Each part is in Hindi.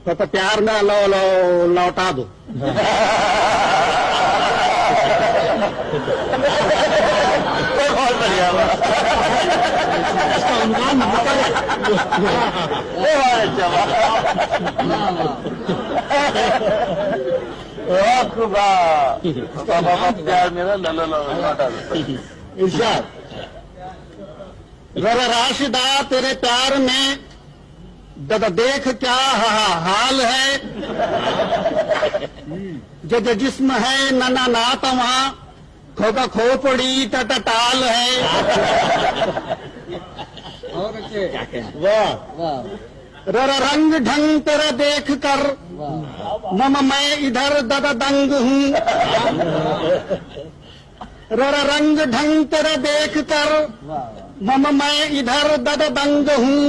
तो प्यार में लौटा दो। बहुत बढ़िया इसका अनुमान निकल प्यार मेरा लौटा दो। इरशाद, जरा राशिदा तेरे प्यार में ददा देख क्या हाल है, जज जिस्म है नना नातवा खोगा खोपड़ी टटाल है। वाह, ररा रंग ढंग तेरा देख कर मम मैं इधर ददा दंग हूँ। ररा रंग ढंग तेरा देख कर मम मैं इधर ददा दंग हूँ।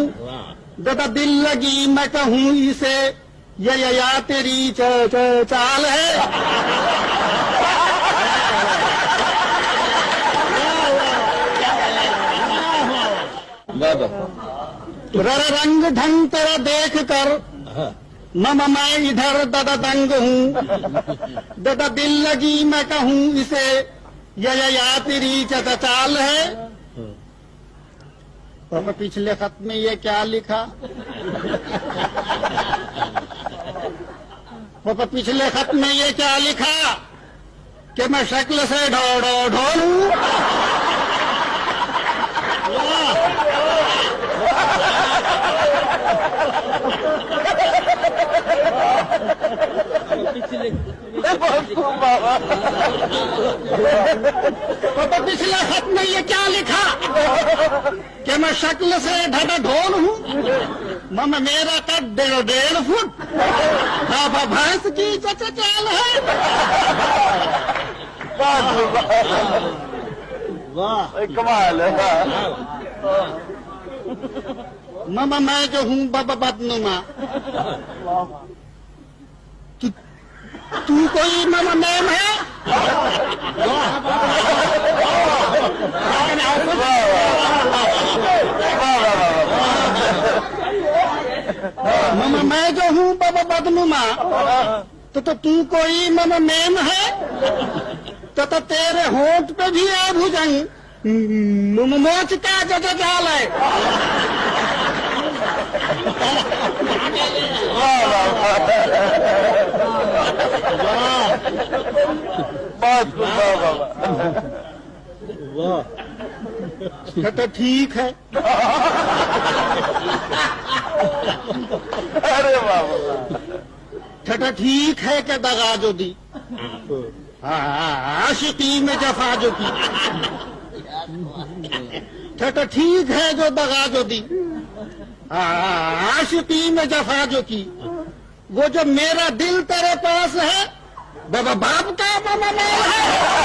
ददा दिल लगी मैं कहूँ इसे या तेरी चाल है। ररा रंग ढंग तेरा देख कर मम मैं इधर ददा दंग हूँ। ददा दिल लगी मैं कहूँ इसे या तेरी चाल है। तो पिछले खत में ये क्या लिखा? तो पिछले खत में ये क्या लिखा कि मैं शक्ल से ढोलूं? तो पिछले खत में ये क्या लिखा कि मैं शक्ल से ढोल हूँ। मम मेरा कद 1.5 फुट भैंस की चाल है। वाह कमाल है। मम मैं जो हूँ बदनुमा, तू कोई मम मैम है? मम मैं जो हूँ बदनुमा, तो तू कोई मम मैम है? तो तेरे होंठ पे भी है भुजंग, मोच का जाल है। वाह, तो ठीक है। अरे बाबा, छठा ठीक है कि दगा जो दी, आशिकी में जफा जो की। छठा ठीक है जो दगा जो दी, आशिकी में जफा जो की। वो जो मेरा दिल तेरे पास है, बाबा बाप का मामा है।